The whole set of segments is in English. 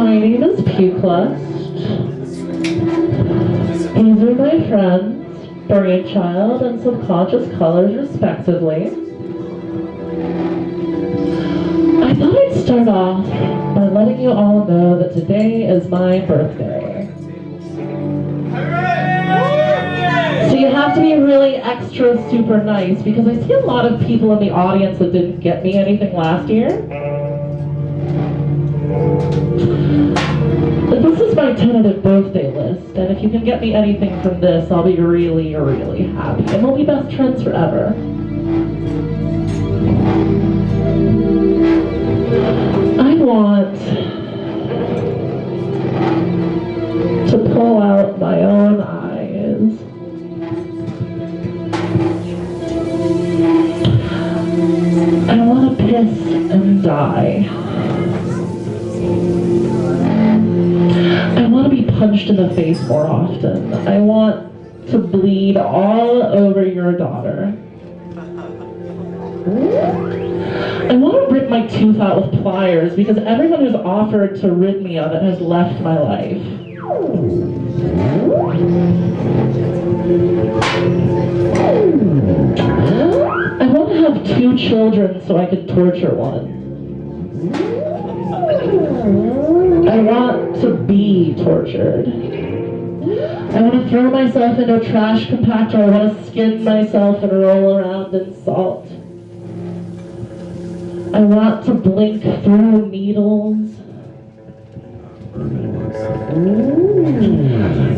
My name is Puke. These are my friends, BrainChild and Subconscious Colors, respectively. I thought I'd start off by letting you all know that today is my birthday. So you have to be really extra super nice because I see a lot of people in the audience that didn't get me anything last year. But this is my tentative birthday list, and if you can get me anything from this, I'll be really, really happy. And we'll be best friends forever. I want to pull out my own eyes. I want to piss and die. I want to be punched in the face more often. I want to bleed all over your daughter. I want to rip my tooth out with pliers because everyone who's offered to rid me of it has left my life. I want to have 2 children so I can torture one. I want to be tortured. I want to throw myself into a trash compactor. I want to skin myself and roll around in salt. I want to blink through needles.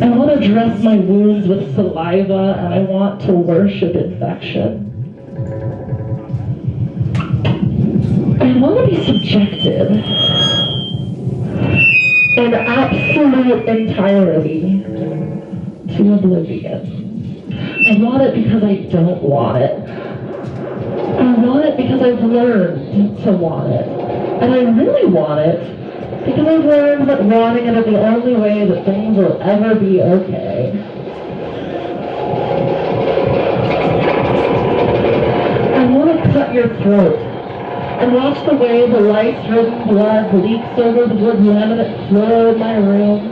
I want to dress my wounds with saliva, and I want to worship infection. I want to be subjected in absolute entirety to oblivion. I want it because I don't want it. I want it because I've learned to want it. And I really want it because I've learned that wanting it is the only way that things will ever be okay. I want to cut your throat and watch the way the lice-ridden blood leaks over the wood laminate floor in my room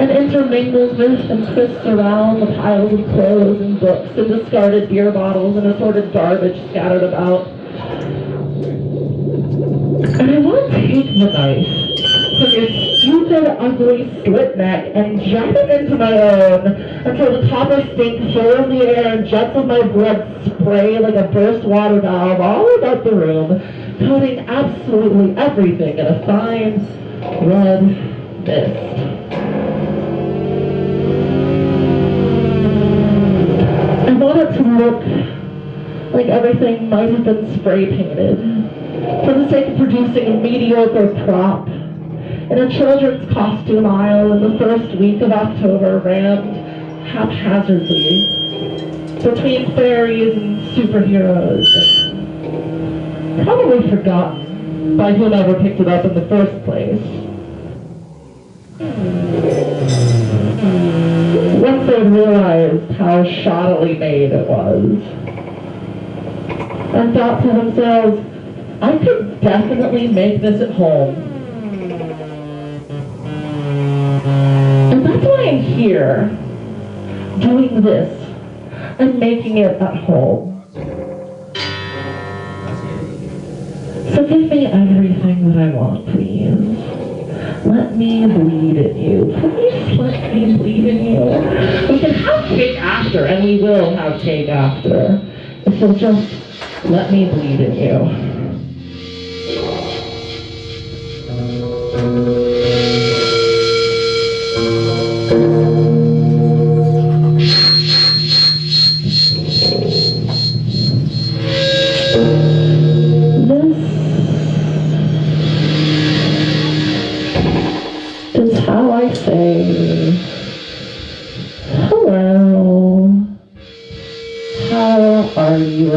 and intermingles with and twists around the piles of clothes and books and discarded beer bottles and assorted garbage scattered about. And I want to take the knife from your stupid, ugly slit neck and jab it into my own until the copper stink fills the air and jets of my blood spray like a burst water valve all about the room, coating absolutely everything in a fine red mist. I want it to look like everything might have been spray painted for the sake of producing a mediocre prop in a children's costume aisle in the first week of October, rammed haphazardly between fairies and superheroes, and probably forgotten by whomever picked it up in the first place. Once they realized how shoddily made it was, and thought to themselves, I could definitely make this at home. And that's why I'm here, doing this, and making it at home. So give me everything that I want, please. Let me bleed in you. Please let me bleed in you. We can have cake after, and we will have cake after. If you'll just let me bleed in you. This is how I say hello. How are you?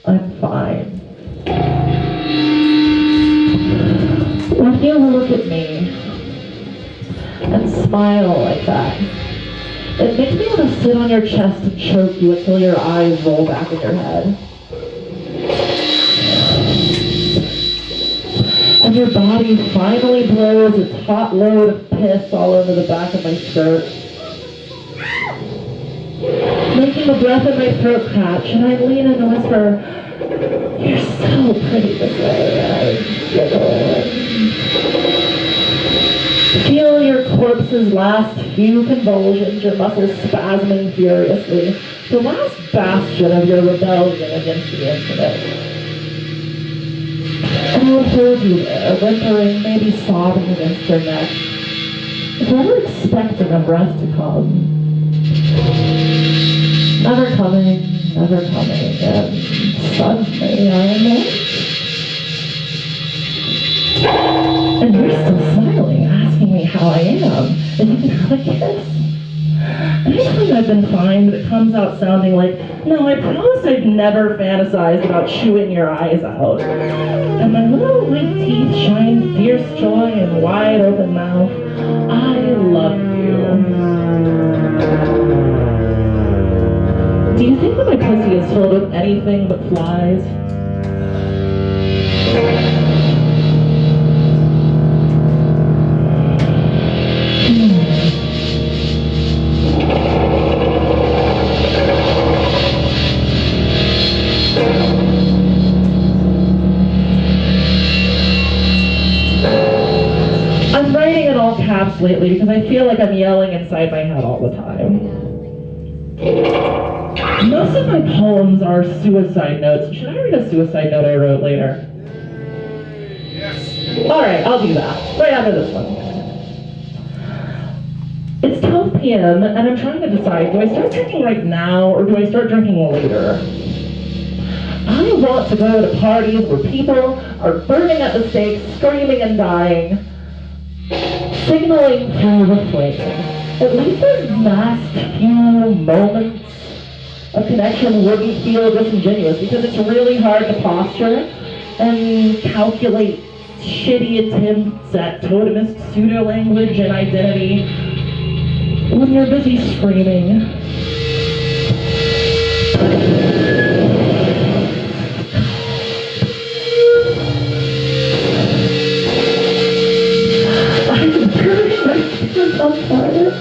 I'm fine. When you look at me and smile like that, it makes me want to sit on your chest and choke you until your eyes roll back in your head. your body finally blows its hot load of piss all over the back of my skirt, making the breath in my throat catch, and I lean in and whisper, "You're so pretty this way," and feel your corpse's last few convulsions, your muscles spasming furiously, the last bastion of your rebellion against the infinite. And I would hold you there, whimpering, maybe sobbing against your neck, never expecting a breath to come. Never coming, and suddenly I am there. And you're still smiling, asking me how I am, and you can have a kiss. Anytime I've been fine, but it comes out sounding like, "No, I promise I've never fantasized about chewing your eyes out." And my little white teeth shine fierce joy in wide open mouth. I love you. Do you think that my pussy is filled with anything but flies? I'm writing in all caps lately because I feel like I'm yelling inside my head all the time. Most of my poems are suicide notes. Should I read a suicide note I wrote later? Yes. Alright, I'll do that. Right after this one. It's 12 p.m. and I'm trying to decide, do I start drinking right now or do I start drinking later? I want to go to parties where people are burning at the stake, screaming and dying, signaling through the flame. At least those last few moments of connection wouldn't feel disingenuous because it's really hard to posture and calculate shitty attempts at totemist pseudo-language and identity when you're busy screaming. I'm burning my fingers on fire.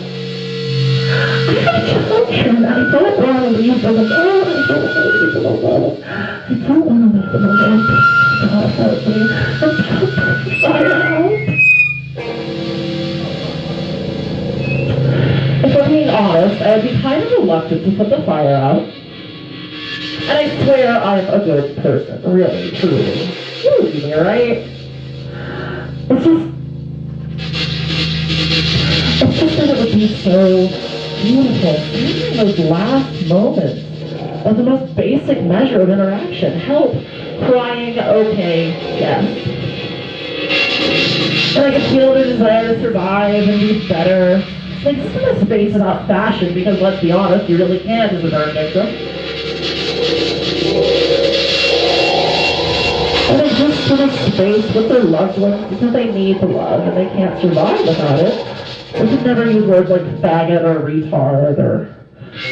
I have children. I don't want to leave them alone. I don't want to leave them alone. I don't want to leave them alone. God help me. I'm so fire out. If I'm being honest, I'd be kind of reluctant to put the fire out. And I swear I'm a good person. Really, truly. You believe me, right? It's just that it would be so beautiful, even those last moments of the most basic measure of interaction. Help, crying, okay, yes. And I can feel the desire to survive and be better. Like, this is a space about fashion, because let's be honest, you really can't as a burn victim. And they just put a space with their loved ones because they need the love and they can't survive without it. We should never use words like faggot or retard or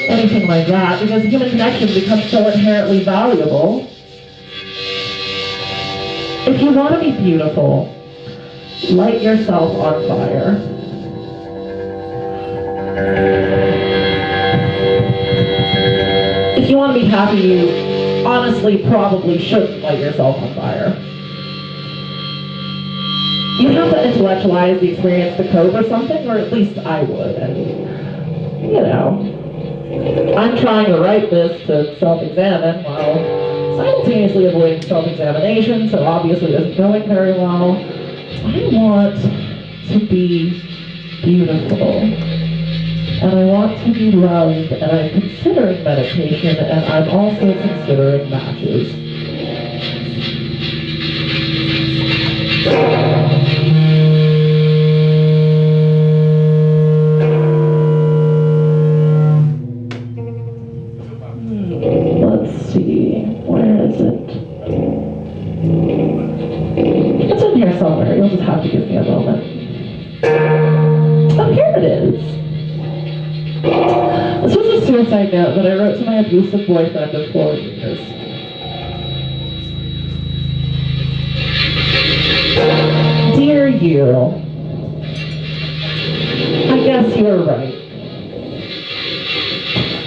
anything like that because human connection becomes so inherently valuable. If you want to be beautiful, light yourself on fire. If you want to be happy, you honestly probably shouldn't light yourself on fire. You have to intellectualize the experience to cope or something, or at least I would. And, you know, I'm trying to write this to self-examine while simultaneously avoiding self-examination, so obviously it isn't going very well. I want to be beautiful. And I want to be loved, and I'm considering meditation, and I'm also considering matches. Let's see, where is it? It's in here somewhere, you'll just have to give me a moment. Oh, here it is. This was a suicide note that I wrote to my abusive boyfriend of 4 years. Dear you, I guess you're right.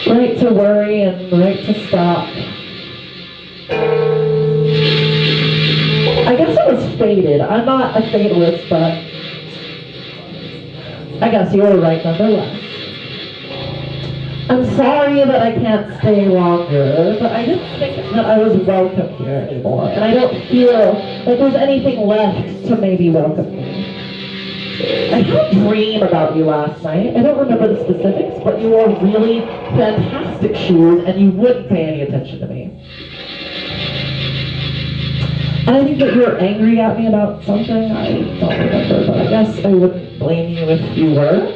Right to worry and right to stop. I guess I was fated. I'm not a fatalist, but I guess you were right nonetheless. I'm sorry that I can't stay longer, but I didn't think that I was welcome here anymore, and I don't feel like there's anything left to maybe welcome me. I had a dream about you last night. I don't remember the specifics, but you wore really fantastic shoes, and you wouldn't pay any attention to me. And I think that you were angry at me about something. I don't remember, but I guess I wouldn't blame you if you were.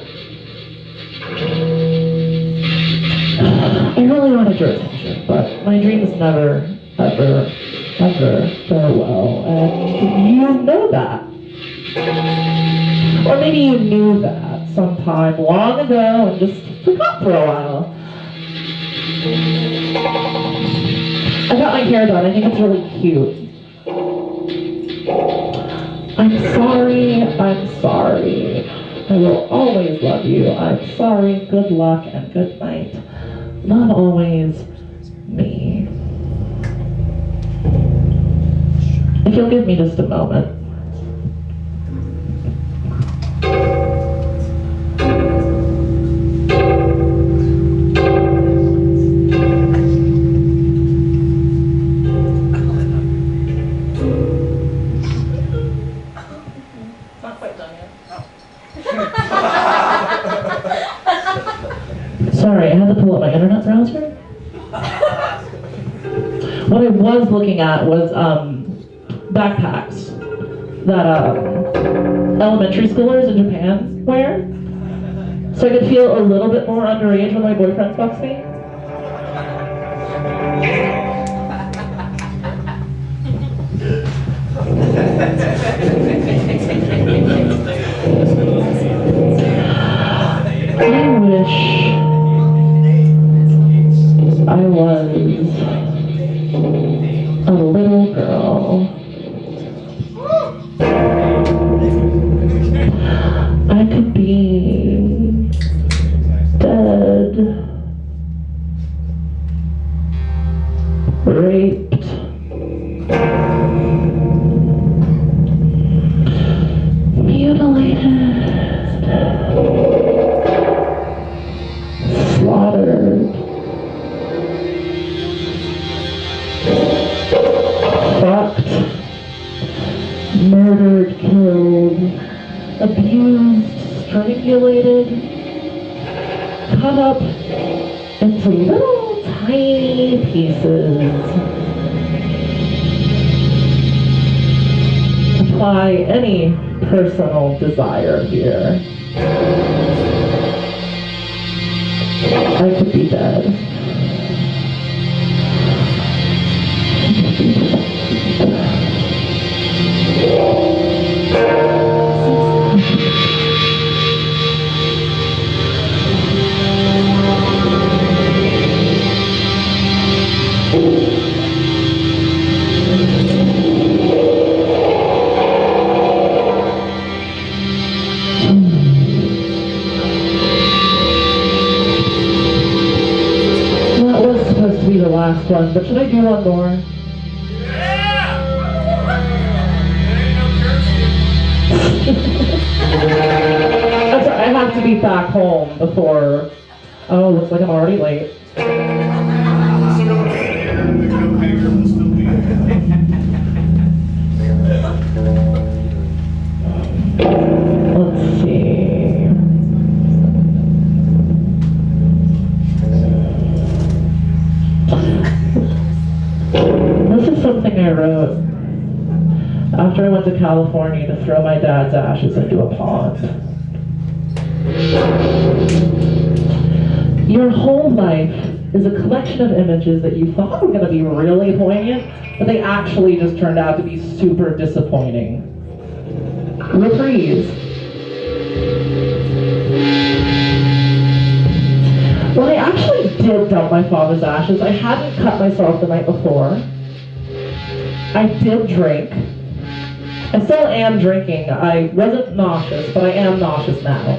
I really wanted your attention, but my dreams never, ever, ever go well, and you know that. Or maybe you knew that sometime long ago and just forgot for a while. I got my hair done. I think it's really cute. I'm sorry, I'm sorry. I will always love you. I'm sorry, good luck, and good night. Love always, me. If you'll give me just a moment. Sorry, I had to pull up my internet browser. What I was looking at was backpacks that elementary schoolers in Japan wear. So I could feel a little bit more underage when my boyfriend fucks me. I wish I was a little girl. I could be dead, raped, mutilated, slaughtered, fucked, murdered, killed, abused, strangulated, cut up into little tiny pieces. Apply any personal desire here. I could be dead. The last one, but should I do one more? Yeah! I'm sorry, I have to be back home before. Oh, looks like I'm already late. Let's see. This is something I wrote after I went to California to throw my dad's ashes into a pond. Your whole life is a collection of images that you thought were going to be really poignant, but they actually just turned out to be super disappointing. Reprise. When I actually did dump my father's ashes, I hadn't cut myself the night before. I did drink. I still am drinking. I wasn't nauseous, but I am nauseous now.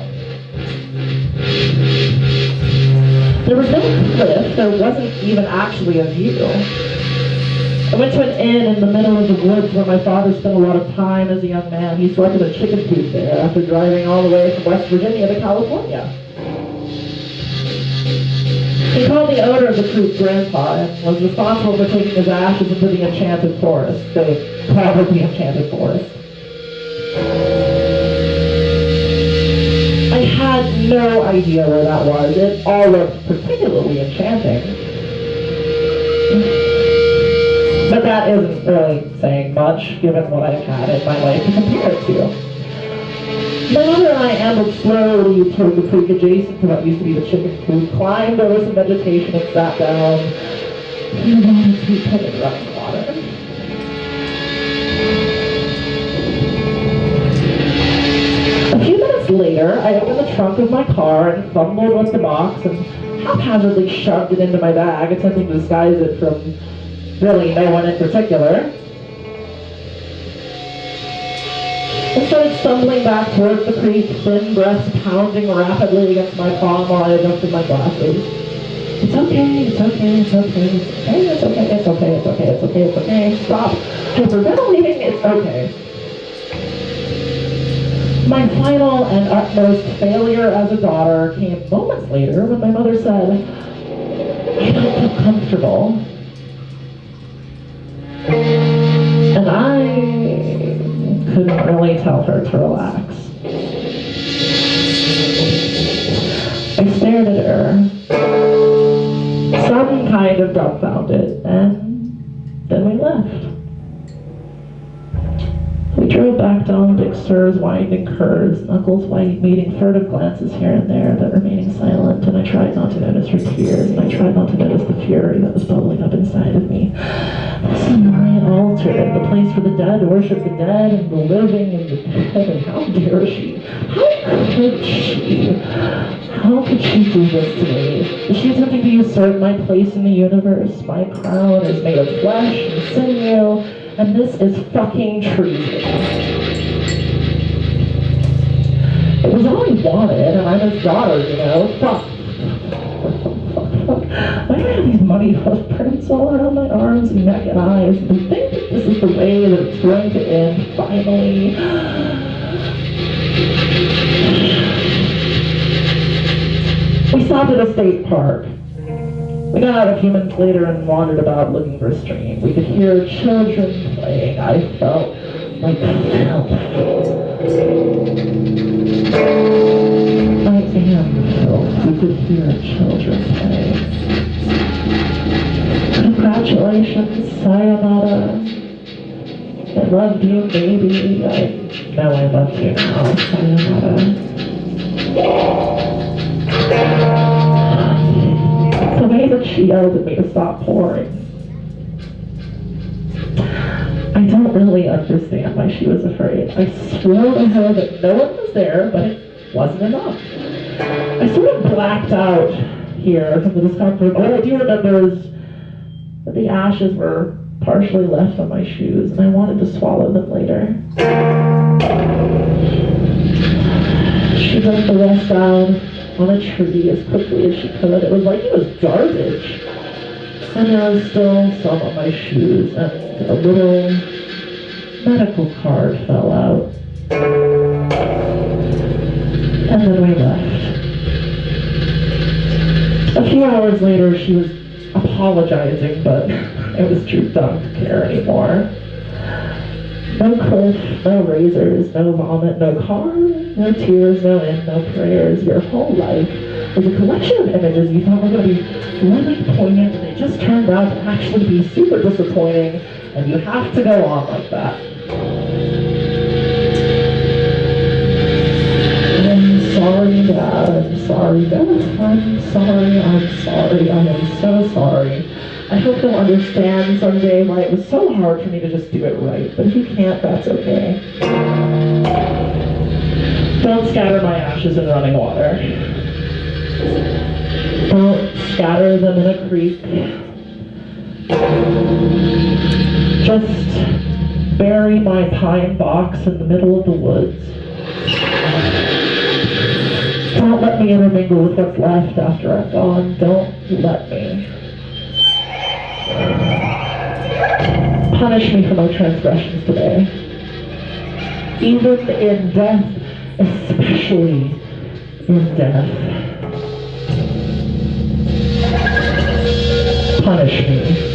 There was no cliff. There wasn't even actually a view. I went to an inn in the middle of the woods where my father spent a lot of time as a young man. He selected a chicken coop there after driving all the way from West Virginia to California. He called the owner of the coop Grandpa and was responsible for taking his ashes into the enchanted forest. They called it the enchanted forest. I had no idea where that was. It all looked particularly enchanting. But that isn't really saying much, given what I've had in my life to compare it to. My mother and I ambled slowly toward the creek adjacent to what used to be the chicken coop, climbed over some vegetation and sat down in the water to put in running water. A few minutes later, I opened the trunk of my car and fumbled with the box and haphazardly shoved it into my bag, attempting to disguise it from really no one in particular. I started stumbling back towards the creek, thin breaths pounding rapidly against my palm while I adjusted my glasses. It's okay, it's okay, it's okay, it's okay, it's okay, it's okay, it's okay, it's okay, it's okay. Stop hyperventilating, it's okay. My final and utmost failure as a daughter came moments later when my mother said, I don't feel comfortable. And I couldn't really tell her to relax. I stared at her, some kind of dumbfounded, and then we left. We drove back down Big Sur's winding curves, knuckles white, meeting furtive glances here and there, but remaining silent, and I tried not to notice her tears, and I tried not to notice the fury that was bubbling up inside of me. This is my altar, the place where the dead worship the dead, and the living and the dead, and how dare she? How could she? How could she do this to me? Is she attempting to usurp my place in the universe? My crown is made of flesh and sinew, and this is fucking treason. It was all I wanted, and I'm his daughter, you know? Fuck. Why do I have these muddy footprints all around my arms and neck and eyes? And to think that this is the way that it's going to end, finally. We stopped at a state park. We got out a few minutes later and wandered about looking for a stream. We could hear children playing. I felt like filth. I am filth. We could hear children playing. Congratulations, sayonara. I loved you, baby. I know I loved you now, sayonara. The way that she yelled at me to stop pouring. I don't really understand why she was afraid. I swore to her that no one was there, but it wasn't enough. I sort of blacked out here from the discomfort. All I do remember is that the ashes were partially left on my shoes, and I wanted to swallow them later. She dumped the rest down on a tree as quickly as she could. It was like it was garbage. And there was still some on my shoes, and a little medical card fell out. And then we left. A few hours later, she was apologizing, but it was too dumb to care anymore. No cliff, no razors, no vomit, no car, no tears, no end, no prayers. Your whole life was a collection of images you thought were going to be really poignant, and they just turned out to actually be super disappointing, and you have to go on like that. I'm sorry, Dad. I'm sorry, Beth. I'm sorry. I'm sorry. I am so sorry. I hope you'll understand someday why it was so hard for me to just do it right. But if you can't, that's okay. Don't scatter my ashes in running water. Don't scatter them in a creek. Just bury my pine box in the middle of the woods. Don't let me intermingle with what's left after I'm gone. Don't let me. Punish me for my transgressions today. Even in death, especially in death. Punish me.